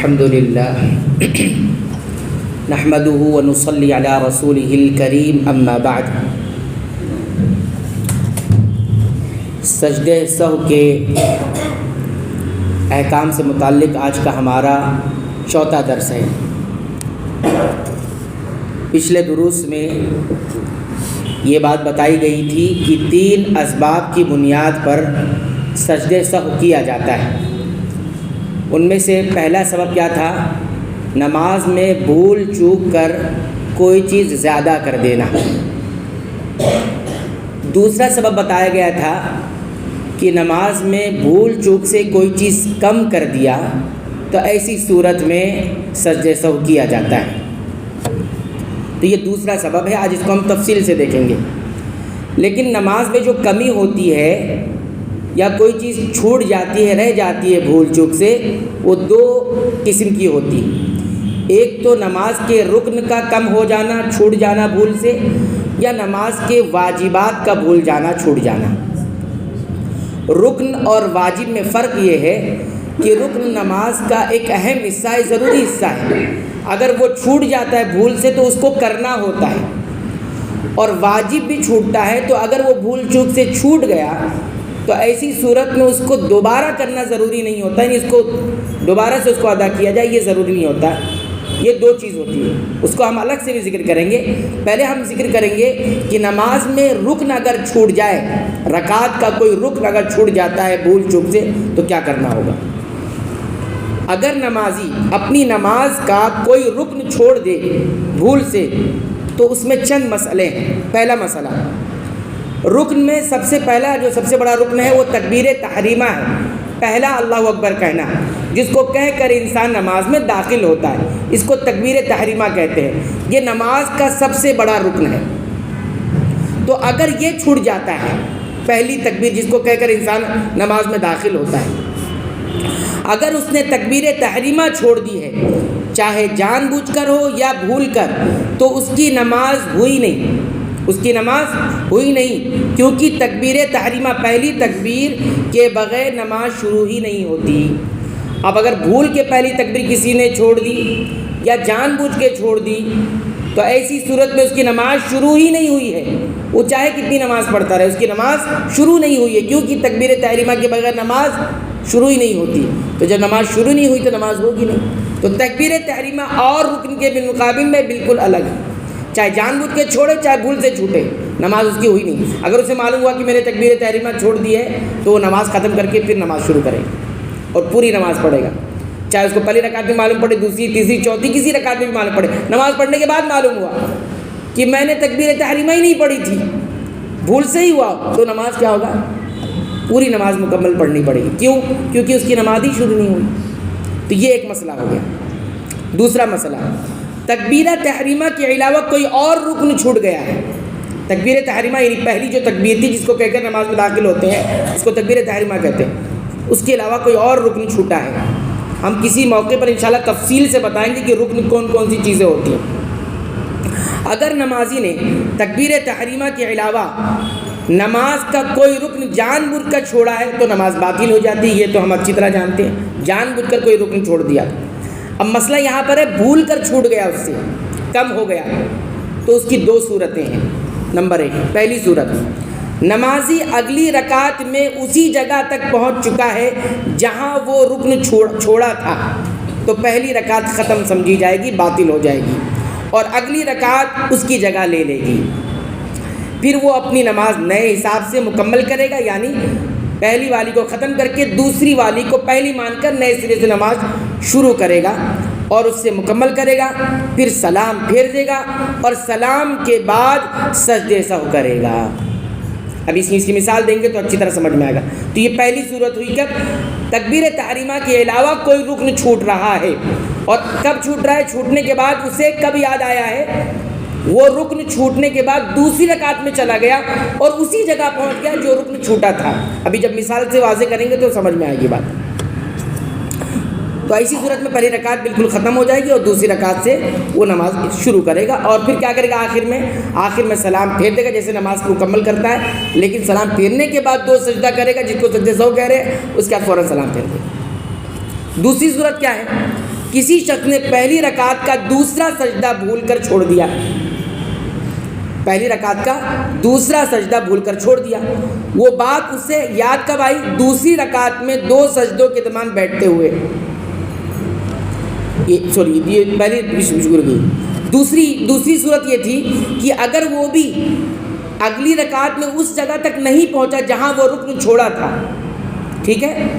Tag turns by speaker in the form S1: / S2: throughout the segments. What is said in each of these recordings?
S1: الحمد لله نحمده ونصلي على رسوله الكريم اما بعد. سجدہ سہو کے احکام سے متعلق آج کا ہمارا چوتھا درس ہے. پچھلے دروس میں یہ بات بتائی گئی تھی کہ 3 اسباب کی بنیاد پر سجدہ سہو کیا جاتا ہے. ان میں سے پہلا سبب کیا تھا؟ نماز میں بھول چوک کر کوئی چیز زیادہ کر دینا. دوسرا سبب بتایا گیا تھا کہ نماز میں بھول چوک سے کوئی چیز کم کر دیا تو ایسی صورت میں سجدہ سہو کیا جاتا ہے. تو یہ دوسرا سبب ہے، آج اس کو ہم تفصیل سے دیکھیں گے. لیکن نماز میں جو کمی ہوتی ہے یا کوئی چیز چھوٹ جاتی ہے، رہ جاتی ہے بھول چوک سے، وہ 2 قسم کی ہوتی. ایک تو نماز کے رکن کا کم ہو جانا، چھوٹ جانا بھول سے، یا نماز کے واجبات کا بھول جانا، چھوٹ جانا. رکن اور واجب میں فرق یہ ہے کہ رکن نماز کا ایک اہم حصہ ہے، ضروری حصہ ہے. اگر وہ چھوٹ جاتا ہے بھول سے تو اس کو کرنا ہوتا ہے. اور واجب بھی چھوٹتا ہے تو اگر وہ بھول چوک سے چھوٹ گیا تو ایسی صورت میں اس کو دوبارہ کرنا ضروری نہیں ہوتا، یعنی اس کو دوبارہ سے اس کو ادا کیا جائے یہ ضروری نہیں ہوتا. یہ 2 چیز ہوتی ہے، اس کو ہم الگ سے بھی ذکر کریں گے. پہلے ہم ذکر کریں گے کہ نماز میں رکن اگر چھوٹ جائے، رکعت کا کوئی رکن اگر چھوٹ جاتا ہے بھول چوک سے تو کیا کرنا ہوگا. اگر نمازی اپنی نماز کا کوئی رکن چھوڑ دے بھول سے تو اس میں چند مسئلے ہیں. پہلا مسئلہ، رکن میں سب سے پہلا جو سب سے بڑا رکن ہے وہ تکبیر تحریمہ ہے. پہلا اللہ اکبر کہنا، جس کو کہہ کر انسان نماز میں داخل ہوتا ہے، اس کو تکبیر تحریمہ کہتے ہیں. یہ نماز کا سب سے بڑا رکن ہے. تو اگر یہ چھوٹ جاتا ہے، پہلی تکبیر جس کو کہہ کر انسان نماز میں داخل ہوتا ہے، اگر اس نے تکبیر تحریمہ چھوڑ دی ہے، چاہے جان بوجھ کر ہو یا بھول کر، تو اس کی نماز ہوئی نہیں. اس کی نماز ہوئی نہیں، کیونکہ تکبیر تحریمہ پہلی تکبیر کے بغیر نماز شروع ہی نہیں ہوتی. اب اگر بھول کے پہلی تکبیر کسی نے چھوڑ دی یا جان بوجھ کے چھوڑ دی تو ایسی صورت میں اس کی نماز شروع ہی نہیں ہوئی ہے. وہ چاہے کتنی نماز پڑھتا رہے، اس کی نماز شروع نہیں ہوئی ہے، کیونکہ تکبیر تحریمہ کے بغیر نماز شروع ہی نہیں ہوتی. تو جب نماز شروع نہیں ہوئی تو نماز ہوگی نہیں. تو تکبیر تحریمہ اور رکن کے بالمقابل میں بالکل الگ ہے. چاہے جان بوجھ کے چھوڑے چاہے بھول سے چھوٹے، نماز اس کی ہوئی نہیں. اگر اسے معلوم ہوا کہ میں نے تکبیر تحریمہ چھوڑ دی ہے تو وہ نماز ختم کر کے پھر نماز شروع کرے گا اور پوری نماز پڑھے گا. چاہے اس کو پہلی رکعت میں معلوم پڑے، دوسری تیسری چوتھی کسی رکعت میں بھی معلوم پڑے، نماز پڑھنے کے بعد معلوم ہوا کہ میں نے تکبیر تحریمہ ہی نہیں پڑھی تھی، بھول سے ہی ہوا، تو نماز کیا ہوگا؟ پوری نماز مکمل پڑھنی پڑے گی. کیوں؟ کیونکہ اس کی نماز ہی شروع نہیں ہوئی. تو یہ ایک مسئلہ ہو گیا. دوسرا مسئلہ، تکبیرہ تحریمہ کے علاوہ کوئی اور رکن چھوٹ گیا ہے. تکبیر تحریمہ یعنی پہلی جو تکبیر تھی جس کو کہہ کر نماز میں داخل ہوتے ہیں اس کو تکبیر تحریمہ کہتے ہیں. اس کے علاوہ کوئی اور رکن چھوٹا ہے. ہم کسی موقع پر انشاءاللہ تفصیل سے بتائیں گے کہ رکن کون کون سی چیزیں ہوتی ہیں. اگر نمازی نے تکبیر تحریمہ کے علاوہ نماز کا کوئی رکن جان بوجھ کر چھوڑا ہے تو نماز باطل ہو جاتی ہے. یہ تو ہم اچھی طرح جانتے ہیں، جان بوجھ کر کوئی رکن چھوڑ دیا. اب مسئلہ یہاں پر ہے بھول کر چھوٹ گیا، اس سے کم ہو گیا، تو اس کی 2 صورتیں ہیں. نمبر 1، پہلی صورت، نمازی اگلی رکعت میں اسی جگہ تک پہنچ چکا ہے جہاں وہ رکن چھوڑا تھا، تو پہلی رکعت ختم سمجھی جائے گی، باطل ہو جائے گی، اور اگلی رکعت اس کی جگہ لے لے گی. پھر وہ اپنی نماز نئے حساب سے مکمل کرے گا، یعنی پہلی والی کو ختم کر کے دوسری والی کو پہلی مان کر نئے سرے سے نماز شروع کرے گا اور اس سے مکمل کرے گا. پھر سلام پھیر دے گا اور سلام کے بعد سجدہ سہو کرے گا. اب اس کی مثال دیں گے تو اچھی طرح سمجھ میں آئے گا. تو یہ پہلی صورت ہوئی کب تکبیر تحریمہ کے علاوہ کوئی رکن چھوٹ رہا ہے. اور کب چھوٹ رہا ہے؟ چھوٹنے کے بعد اسے کب یاد آیا ہے؟ وہ رکن چھوٹنے کے بعد دوسری رکعت میں چلا گیا اور اسی جگہ پہنچ گیا جو رکن چھوٹا تھا. ابھی جب مثال سے واضح کریں گے تو سمجھ میں آئے گی بات. تو ایسی صورت میں پہلی رکعت بالکل ختم ہو جائے گی اور دوسری رکعت سے وہ نماز شروع کرے گا. اور پھر کیا کرے گا؟ آخر میں سلام پھیر دے گا، جیسے نماز کو مکمل کرتا ہے. لیکن سلام پھیرنے کے بعد 2 سجدہ کرے گا جس کو سجدہ سہو کہہ رہے ہیں، اس کے بعد فوراً سلام پھیر دے گا. دوسری صورت کیا ہے کسی شخص نے پہلی رکعت کا دوسرا سجدہ بھول کر چھوڑ دیا، پہلی رکعت کا دوسرا سجدہ بھول کر چھوڑ دیا، وہ بات اسے یاد کب آئی؟ دوسری رکعت میں 2 سجدوں کے درمیان بیٹھتے ہوئے۔ یہ پہلی شکر کی دوسری صورت یہ تھی کہ اگر وہ بھی اگلی رکعت میں اس جگہ تک نہیں پہنچا جہاں وہ رکن چھوڑا تھا، ٹھیک ہے،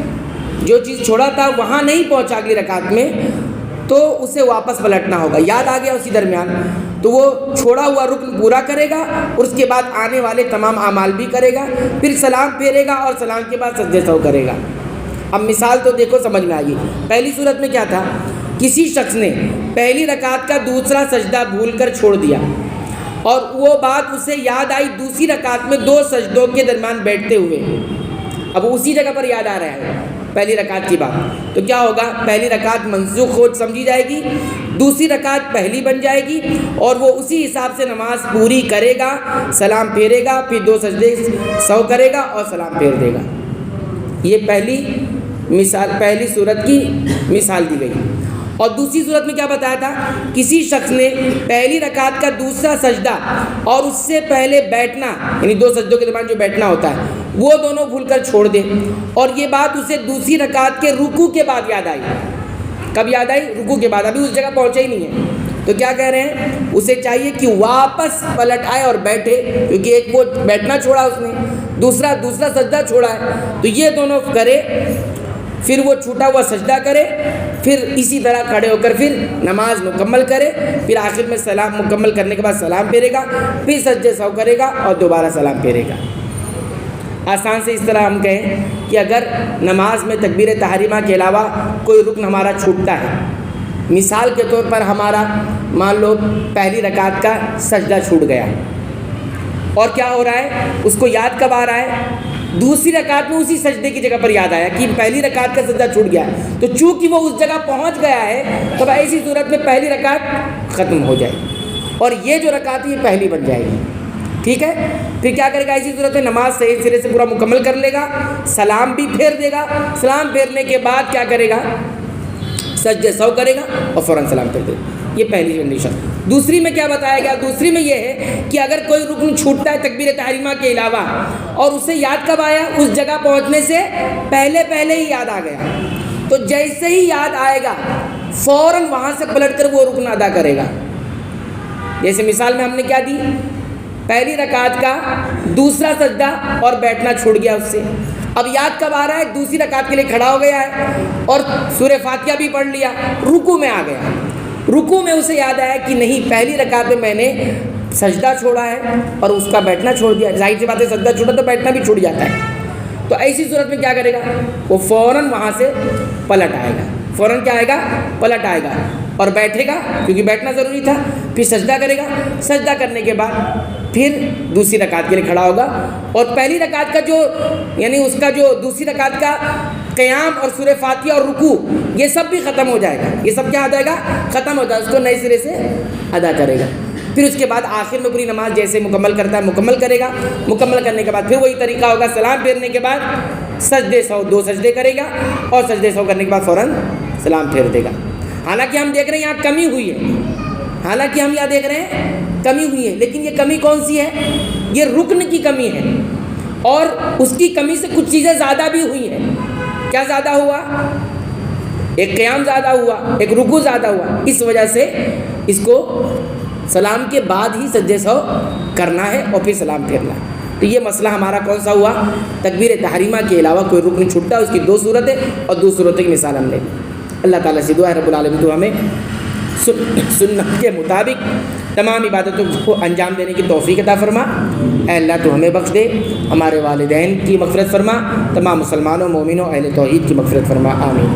S1: جو چیز چھوڑا تھا وہاں نہیں پہنچا اگلی رکعت میں، تو اسے واپس پلٹنا ہوگا۔ یاد آ گیا اسی درمیان تو وہ چھوڑا ہوا رکن پورا کرے گا اور اس کے بعد آنے والے تمام اعمال بھی کرے گا، پھر سلام پھیرے گا اور سلام کے بعد سجدہ سہو کرے گا۔ اب مثال تو دیکھو سمجھ میں آئی۔ پہلی صورت میں کیا تھا؟ کسی شخص نے پہلی رکعت کا دوسرا سجدہ بھول کر چھوڑ دیا اور وہ بات اسے یاد آئی دوسری رکعت میں 2 سجدوں کے درمیان بیٹھتے ہوئے۔ اب اسی جگہ پر یاد آ رہا ہے پہلی رکعت کی بات، تو کیا ہوگا؟ پہلی رکعت منسوخ ہو سمجھی جائے گی، دوسری رکعت پہلی بن جائے گی اور وہ اسی حساب سے نماز پوری کرے گا، سلام پھیرے گا، پھر 2 سجدے سہو کرے گا اور سلام پھیر دے گا۔ یہ پہلی صورت کی مثال دی گئی۔ اور دوسری صورت میں کیا بتایا تھا؟ کسی شخص نے پہلی رکعت کا دوسرا سجدہ اور اس سے پہلے بیٹھنا، یعنی 2 سجدوں کے درمیان جو بیٹھنا ہوتا ہے، وہ دونوں بھول کر چھوڑ دے اور یہ بات اسے دوسری رکعت کے رکوع کے بعد یاد آئی۔ کب یاد آئی؟ رکوع کے بعد، ابھی اس جگہ پہنچا ہی نہیں ہے۔ تو کیا کہہ رہے ہیں؟ اسے چاہیے کہ واپس پلٹ آئے اور بیٹھے، کیونکہ ایک وہ بیٹھنا چھوڑا اس نے، دوسرا سجدہ چھوڑا ہے، تو یہ دونوں کرے، پھر وہ چھوٹا ہوا سجدہ کرے، پھر اسی طرح کھڑے ہو کر پھر نماز مکمل کرے، پھر آخر میں سلام مکمل کرنے کے بعد سلام پھیرے گا، پھر سجدے سہو کرے گا اور دوبارہ سلام پھیرے گا۔ آسان سے اس طرح ہم کہیں کہ اگر نماز میں تکبیر تحریمہ کے علاوہ کوئی رکن ہمارا چھوٹتا ہے، مثال کے طور پر ہمارا مان لو پہلی رکعت کا سجدہ چھوٹ گیا، اور کیا ہو رہا ہے؟ اس کو یاد کب آ رہا ہے؟ دوسری رکعت میں اسی سجدے کی جگہ پر یاد آیا کہ پہلی رکعت کا سجدہ چھوٹ گیا، تو چونکہ وہ اس جگہ پہنچ گیا ہے تب ایسی صورت میں پہلی رکعت ختم ہو جائے گی اور یہ جو رکعت ہے یہ پہلی بن جائے گی، ٹھیک ہے۔ پھر کیا کرے گا؟ اسی صورت میں نماز صحیح سرے سے پورا مکمل کر لے گا، سلام بھی پھیر دے گا، سلام پھیرنے کے بعد کیا کرے گا؟ سجدے سہو کرے گا اور فوراً سلام پھیر دے گا۔ یہ پہلی کنڈیشن۔ دوسری میں کیا بتایا گیا؟ دوسری میں یہ ہے کہ اگر کوئی رکن چھوٹتا ہے تکبیر تحریمہ کے علاوہ اور اسے یاد کب آیا؟ اس جگہ پہنچنے سے پہلے ہی یاد آ گیا، تو جیسے ہی یاد آئے گا فوراً وہاں سے پلٹ کر وہ رکن ادا کرے گا۔ جیسے مثال میں ہم نے کیا دی؟ پہلی رکعت کا دوسرا سجدہ اور بیٹھنا چھوڑ گیا اس سے، اب یاد کب آ رہا ہے؟ دوسری رکعت کے لیے کھڑا ہو گیا ہے اور سورہ فاتحہ بھی پڑھ لیا، رکوع میں آ گیا، رکوع میں اسے یاد آیا کہ نہیں پہلی رکعت میں نے سجدہ چھوڑا ہے اور اس کا بیٹھنا چھوڑ دیا، ظاہر سی بات ہے سجدہ چھوڑا تو بیٹھنا بھی چھوڑ جاتا ہے، تو ایسی صورت میں کیا کرے گا؟ وہ فوراً وہاں سے پلٹ آئے گا، فوراً کیا آئے گا؟ پلٹ آئے گا اور بیٹھے گا کیونکہ بیٹھنا ضروری تھا، پھر سجدہ کرے گا، سجدہ کرنے کے بعد پھر دوسری رکعت کے لیے کھڑا ہوگا اور پہلی رکعت کا جو یعنی اس کا جو دوسری رکعت کا قیام اور سورہ فاتحہ اور رکوع یہ سب بھی ختم ہو جائے گا، یہ سب کیا ہو جائے گا؟ ختم ہو جائے گا، اس کو نئے سرے سے ادا کرے گا۔ پھر اس کے بعد آخر میں پوری نماز جیسے مکمل کرتا ہے مکمل کرے گا، مکمل کرنے کے بعد پھر وہی طریقہ ہوگا، سلام پھیرنے کے بعد سجدے سہو 2 سجدے کرے گا اور سجدے سہو کرنے کے بعد فوراً سلام پھیر دے گا۔ حالانکہ ہم دیکھ رہے ہیں یہاں کمی ہوئی ہے، حالانکہ ہم یہاں دیکھ رہے ہیں کمی ہوئی ہے، لیکن یہ کمی کون سی ہے؟ یہ رکن کی کمی ہے اور اس کی کمی سے کچھ چیزیں زیادہ بھی ہوئی ہیں۔ کیا زیادہ ہوا؟ ایک قیام زیادہ ہوا، ایک رکوع زیادہ ہوا، اس وجہ سے اس کو سلام کے بعد ہی سجدے سہو کرنا ہے اور پھر سلام پھیرنا ہے۔ تو یہ مسئلہ ہمارا کون سا ہوا؟ تکبیر تحریمہ کے علاوہ کوئی رکن چھوٹتا ہے، اس کی 2 صورتیں اور 2 صورتوں کی مثال ہم لیں۔ اللہ تعالیٰ سے دعا ہے رب العالمین تو ہمیں سنت کے مطابق تمام عبادتوں کو انجام دینے کی توفیق عطا فرما۔ اے اللہ تو ہمیں بخش دے، ہمارے والدین کی مغفرت فرما، تمام مسلمانوں مومنوں اہل توحید کی مغفرت فرما، آمین۔